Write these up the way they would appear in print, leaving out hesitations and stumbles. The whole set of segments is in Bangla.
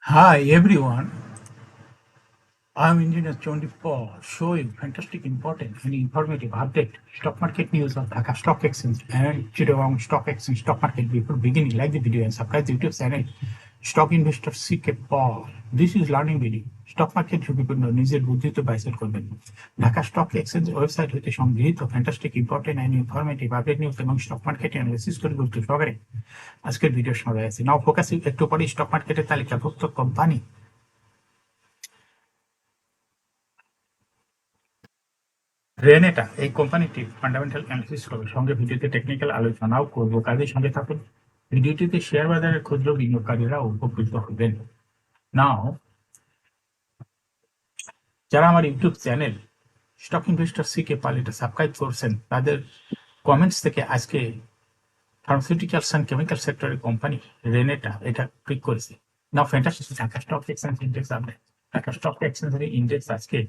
Hi everyone, I'm Engineer 24 showing fantastic important and informative update stock market news of Dhaka Stock Exchange and Chittagong Stock Exchange stock market. Before beginning, like the video and subscribe the YouTube channel Stock Investor CK Paul. This is learning video. Stock market ঝুঁকিপূর্ণ নিজের বুদ্ধিতে বাইসেল করবেন ঢাকা স্টক এক্সচেঞ্জ ওয়েবসাইট হতে সংগৃহীত fantastic important and informative update news এবং স্টক মার্কেট অ্যানালিসিস করে গুরুত্ব সহকারে আজকের ভিডিও শোনা আছে নাও ফোকাসিং একটু পরে স্টক মার্কেটের তালিকাভুক্ত কোম্পানি রেনেটা এই কোম্পানিটির ফান্ডামেন্টাল অ্যানালিসিস করবে সঙ্গে ভিডিওতে টেকনিক্যাল আলোচনাও করবো কাজের সঙ্গে থাকুন ভিডিওটিতে শেয়ার বাজারের ক্ষুদ্র বিনিয়োগকারীরা উপকৃত হবেন নাও যারা আমার YouTube channel stock investor CK Pal এটা সাবস্ক্রাইব করছেন তাদের কমেন্টস থেকে আজকে ফার্মাসিউটিক্যালস অ্যান্ড কেমিক্যাল সেক্টরের কোম্পানি রেনেটা এটা ক্লিক করেছে now fantastic Dhaka stock exchange index update Dhaka stock এক্সচেঞ্জের ইন্ডেক্স আজকে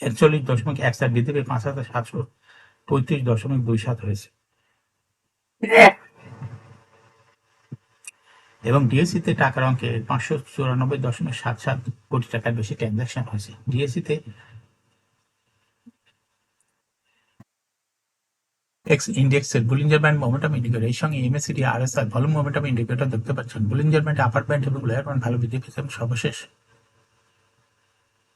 41.17 বৃদ্ধি পেয়ে 5,735.27 হয়েছে এবং ডিএসসিতে টাকার অঙ্কে 594.77 কোটি টাকার বেশি ট্রানজাকশন হয়েছে ডিএসসিতে এক্স ইন্ডেক্সের বুলিঞ্জার ব্যান্ড মোমেন্টাম ইন্ডিকেটর এর সঙ্গে MACD RSI volume momentum indicator দেখতে পাচ্ছেন বুলিঞ্জার ব্যান্ড আপার ব্যান্ড এবং লোয়ার ব্যান্ড ভালো বৃদ্ধি পেয়েছে এবং সর্বশেষ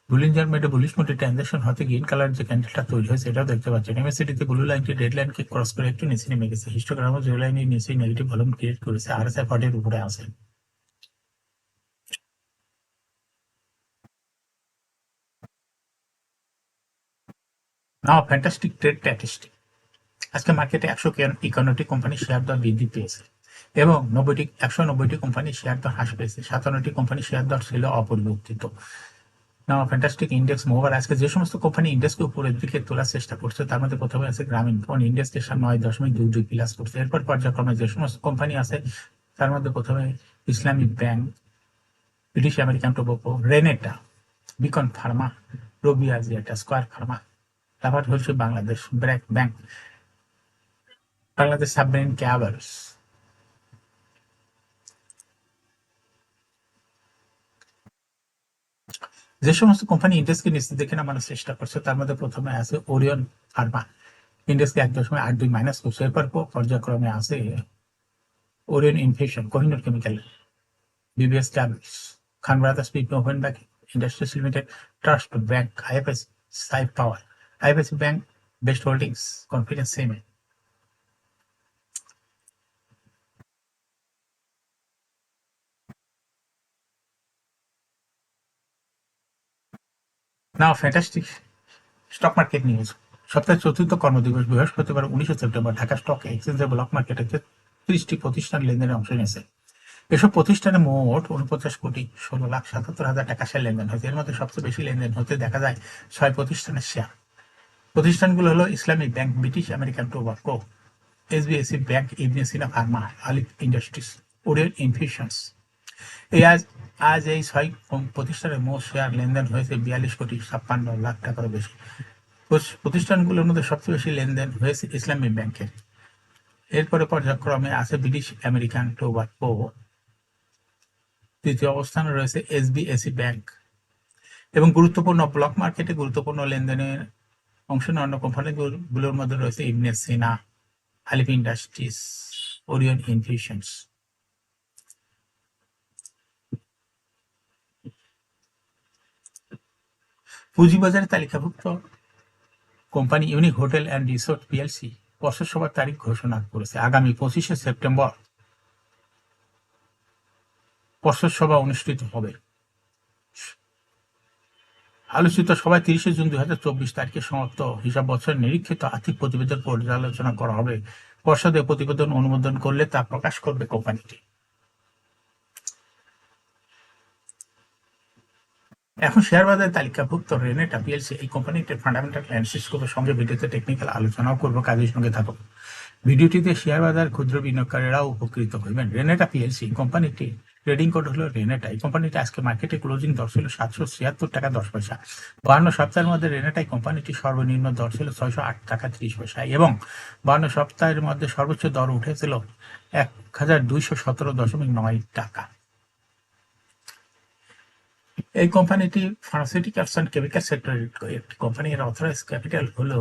বুলিঞ্জার ব্যান্ডে বুলিশ মোডে ট্রানজাকশন হতে গ্রিন কালার যে ক্যান্ডেলটা তৈরি হয়েছে এটাও দেখতে পাচ্ছেন এমএসিডিতে ব্লু লাইনটি রেড লাইনকে ক্রস করে একটু নিচে নেমে গেছে হিস্টোগ্রামও জিরো লাইনের নিচে নেগেটিভ ভলিউম ক্রিয়েট করেছে আরএসআই 40 উপরে আছে নাও ফ্যান্টাস্টিক ট্রেড স্ট্যাটিস্টিক আজকে মার্কেটে 151টি কোম্পানি শেয়ার দর বৃদ্ধি পেয়েছে এবং 190টি কোম্পানি শেয়ার দর হ্রাস পেয়েছে 57টি কোম্পানি শেয়ার দর ছিল অপরিবর্তিত নাও ফ্যান্টাস্টিক ইন্ডেক্স মোভার আজকে যে সমস্ত কোম্পানি ইন্ডেক্সকে উপরের দিকে তোলার চেষ্টা করছে তার মধ্যে প্রথমে আছে গ্রামীণ ফোন ইন্ডেক্সকে 9.22 প্লাস করছে এরপর পর্যায়ক্রমে যে সমস্ত কোম্পানি আছে তার মধ্যে প্রথমে Islamic Bank British American Tobacco Renata Beacon Pharma Robi Axiata Square Pharma তারপর হচ্ছে বাংলাদেশ ব্র্যাক ব্যাংক বাংলাদেশ সাবমেরিন ক্যাভার্স যে সমস্ত কোম্পানি ইন্ডেক্সকে নিচে দেখে নামানোর চেষ্টা করছে তার মধ্যে প্রথমে আছে ওরিয়ন ফার্মা ইন্ডেক্সকে 1.82 মাইনাস করছে এরপর পর্যায়ক্রমে আছে Orion Infusion Kohinoor Chemical BBS Travels Khan Brothers PP woven bag Industries Limited Trust Bank IFAC Saif Power IFAC Bank Best Holdings Confidence Cement now fantastic stock market news সপ্তাহের চতুর্থ কর্মদিবস বৃহস্পতিবার 19 সেপ্টেম্বর ঢাকা স্টক এক্সচেঞ্জের ব্লক মার্কেটে 30টি প্রতিষ্ঠান লেনদেনে অংশ নিয়েছে এসব প্রতিষ্ঠানে মোট 49,16,77,000 টাকা শেয়ার লেনদেন হয়েছে এর মধ্যে সবচেয়ে বেশি লেনদেন হতে দেখা যায় 6 প্রতিষ্ঠানের শেয়ার প্রতিষ্ঠানগুলো হলো Islamic Bank British American Tobacco SBAC Bank Ibn Sina Pharma Alif Industries Orion Infusions এই আজ এই 6 প্রতিষ্ঠানের মোট শেয়ার লেনদেন হয়েছে 42,56,00,000 টাকারও বেশি প্রতিষ্ঠানগুলোর মধ্যে সবচেয়ে বেশি লেনদেন হয়েছে ইসলামী ব্যাংকের এরপরে পর্যায়ক্রমে আছে ব্রিটিশ আমেরিকান টোবাকো তৃতীয় অবস্থানে রয়েছে এসবিএসি ব্যাংক এবং গুরুত্বপূর্ণ ব্লক মার্কেটে গুরুত্বপূর্ণ লেনদেনের অংশ নেওয়া অন্য কোম্পানিগুলোর মধ্যে রয়েছে ইবনে সিনা আলিফ ইন্ডাস্ট্রিজ ওরিয়ন ইনফিউশনস পুঁজিবাজারে তালিকাভুক্ত company unique hotel and resort PLC পর্ষদ সভার তারিখ ঘোষণা করেছে আগামী 25শে সেপ্টেম্বর পর্ষদ সভা অনুষ্ঠিত হবে আলোচিত সভায় 30শে জুন 2024 তারিখে সমাপ্ত হিসাব বছরের নিরীক্ষিত আর্থিক প্রতিবেদন পর্যালোচনা করা হবে পর্ষদে প্রতিবেদন অনুমোদন করলে তা প্রকাশ করবে কোম্পানিটি এখন শেয়ার বাজারে তালিকাভুক্ত রেনেটা পিএলসি এই কোম্পানিটির ফান্ডামেন্টাল অ্যানালিসিস করবে সঙ্গে ভিডিওতে টেকনিক্যাল আলোচনাও করবো কাজের সঙ্গে থাকুক ভিডিওটিতে শেয়ার বাজার ক্ষুদ্র বিনিয়োগকারীরাও উপকৃত হইবেন রেনেটা পিএলসি কোম্পানিটি ট্রেডিং কোড হলো রেনেটা এই কোম্পানিটি আজকে মার্কেটে ক্লোজিং দর ছিল 776 টাকা 10 পয়সা 52 সপ্তাহের মধ্যে রেনেটাই কোম্পানিটি সর্বনিম্ন দর ছিল 608 টাকা 30 পয়সা এবং 52 সপ্তাহের মধ্যে সর্বোচ্চ দর উঠেছিল 1,217.9 টাকা এই কোম্পানিটি ফার্মাসিউটিক্যালস অ্যান্ড কেমিক্যাল সেক্টরের একটি কোম্পানি। এর অথরাইজ ক্যাপিটাল হলো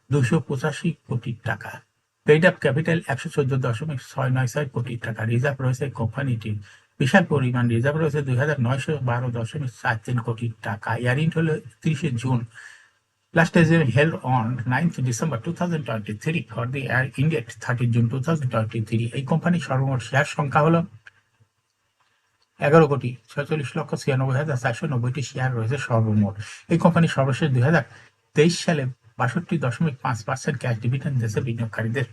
285 কোটি টাকা। পেইড আপ ক্যাপিটাল 114.696 কোটি টাকা। রিজার্ভ রয়েছে কোম্পানিটির বিশাল পরিমাণ রিজার্ভ রয়েছে 2912.43 কোটি টাকা। ইয়ারিন্ট হলো 30 June. Last is held on 9th December 2023 for the end date 30 June 2023. এই কোম্পানির সর্বমোট শেয়ার সংখ্যা হলো 11,46,96,490 শেয়ার রয়েছে সর্বমোট। এই কোম্পানি সর্বশেষ 2023 সালে 62.5% ক্যাশ ডিভিডেন্ড দিয়েছে বিনিয়োগকারীদের।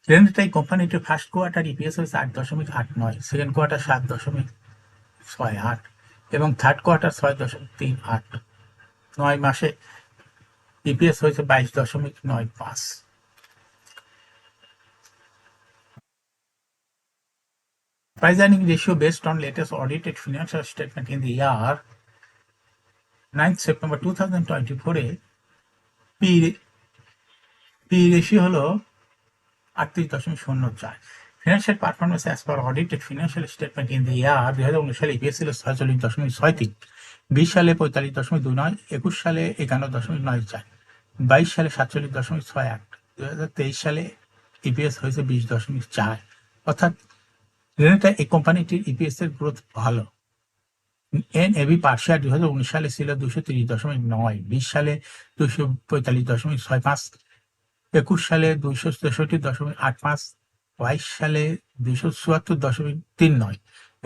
রেনেটা এই কোম্পানিটির ফার্স্ট কোয়ার্টার ইপিএস হয়েছে 8.89, সেকেন্ড কোয়ার্টার 7.68 এবং থার্ড কোয়ার্টার 6.38। 9 মাসে ইপিএস হয়েছে 22.95। Price earning ratio based on latest audited financial statement in the year 9th September 2024 এ পি রেশিও হলো 38.04। Financial performance as per audited financial statement in the year 2019 সালে ইপিএস ছিল 46.63, 20 সালে 45.29, 21 সালে 51.94, 22 সালে 47.68, 2023 সালে ইপিএস হয়েছে 20.4। অর্থাৎ রেনেটা এই কোম্পানিটির ইপিএস এর গ্রোথ ভালো। এনএভি পার শেয়ার 2019 সালে ছিল 230.9, 20 সালে 245.65, 21 সালে 263.85, 22 সালে 274.39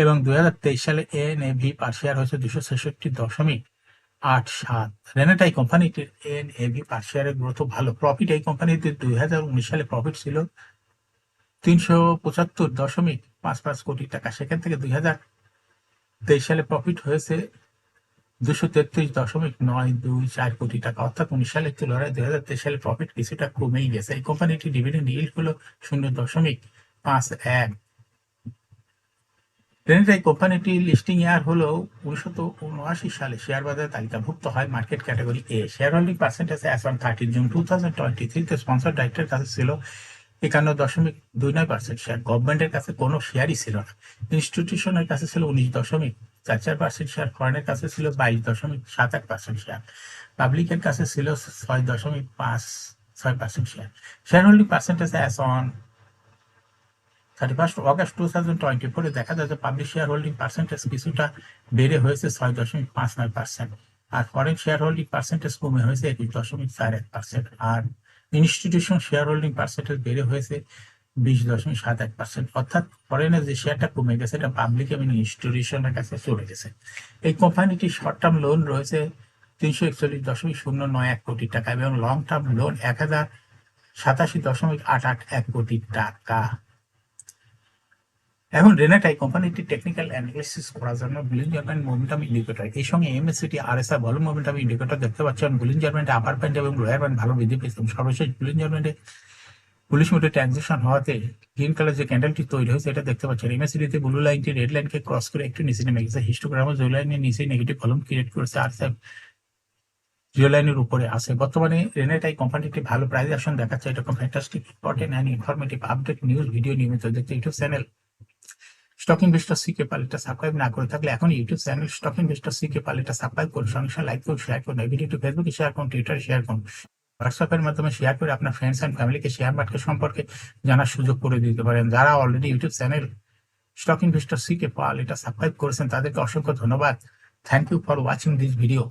এবং 2023 সালে এনএভি পার শেয়ার হয়েছে 266.87। রেনেটা এই কোম্পানিটির এনএভি পার শেয়ারের গ্রোথ ভালো। প্রফিট এই কোম্পানিতে 2019 সালে প্রফিট ছিল 375.55 কোটি টাকা, সেখান থেকে 2023 সালে প্রফিট হয়েছে 233.924 কোটি টাকা। অর্থাৎ 19 সালের তুলনায় 2023 সালে প্রফিট কিছুটা কমেই গেছে। এই কোম্পানিটি ডিভিডেন্ড ইল্ড হলো 0.51। রেনেটা এই কোম্পানিটি লিস্টিং ইয়ার হলো 1979 সালে শেয়ার বাজারে তালিকাভুক্ত হয় market category A. Share holding percentage as on 30 June 2023 তে স্পন্সর ডাইরেক্টরের কাছে ছিল 51.29% শেয়ার। গভর্নমেন্টের কাছে কোনো শেয়ারই ছিল না। ইনস্টিটিউশনের কাছে ছিল 19.44% শেয়ার। ফরেনের কাছে ছিল 22.78% শেয়ার। পাবলিকের কাছে ছিল 6.56% share. Share holding percentage as on 31 August 2024 দেখা যায় যে পাবলিক শেয়ার হোল্ডিং পার্সেন্টেজ কিছুটা বেড়ে হয়েছে 6.59%, আর ফরেন শেয়ার হোল্ডিং পার্সেন্টেজ কমে হয়েছে 21.41%, আর ইনস্টিটিউশন শেয়ার হোল্ডিং পার্সেন্টেজ বেড়ে হয়েছে 20.71%। অর্থাৎ ফরেনের যে শেয়ারটা কমে গেছে এটা পাবলিক এবং ইনস্টিটিউশনের কাছে চলে গেছে। এই কোম্পানিটি শর্ট টার্ম লোন রয়েছে 341.091 কোটি টাকা এবং লং টার্ম লোন 1087.881 কোটি টাকা। এখন রেনেটা এই কোম্পানিটি টেকনিক্যাল অ্যানালিসিস করার জন্য বুলিঞ্জার ব্যান্ড মোমেন্টাম ইন্ডিকেটর, এই সঙ্গে এমএসসিটি আরএসআই ভলিউম মোমেন্টাম ইন্ডিকেটর দেখতে পাচ্ছেন। বুলিঞ্জার ব্যান্ডে আপার ব্যান্ড এবং লোয়ার ব্যান্ড ভালো বৃদ্ধি পেয়েছে। সর্বশেষ বুলিঞ্জার ব্যান্ডে পুলিশ মোটে ট্রানজেকশন হওয়াতে গ্রিন কালার যে ক্যান্ডেলটি তৈরি হয়েছে এটা দেখতে পাচ্ছেন। এমএসসিটিতে ব্লু লাইনটি রেড লাইনকে ক্রস করে একটু নিচে নেমে গেছে। হিস্টোগ্রামে জিরো লাইনের নিচে নেগেটিভ ভলিউম ক্রিয়েট করেছে, আরএসআই জিরো লাইনের উপরে আছে। বর্তমানে রেনেটা এই কোম্পানিটি ভালো প্রাইস অ্যাকশন দেখাচ্ছে। এরকম fantastic important and informative update news video নিয়মিত দেখতে YouTube channel stock investor CK Pal এটা সাবস্ক্রাইব না করে থাকলে এখন YouTube channel stock investor CK Pal এটা সাবস্ক্রাইব করুন, সঙ্গে লাইক করুন, শেয়ার করুন। এই ভিডিওটি ফেসবুকে শেয়ার করুন, টুইটারে শেয়ার করুন, হোয়াটসঅ্যাপের মাধ্যমে শেয়ার করে আপনার ফ্রেন্ডস অ্যান্ড ফ্যামিলিকে শেয়ার মার্কেট সম্পর্কে জানার সুযোগ করে দিতে পারেন। যারা already YouTube channel stock investor CK Pal এটা সাবস্ক্রাইব করেছেন তাদেরকে অসংখ্য ধন্যবাদ। Thank you for watching this video.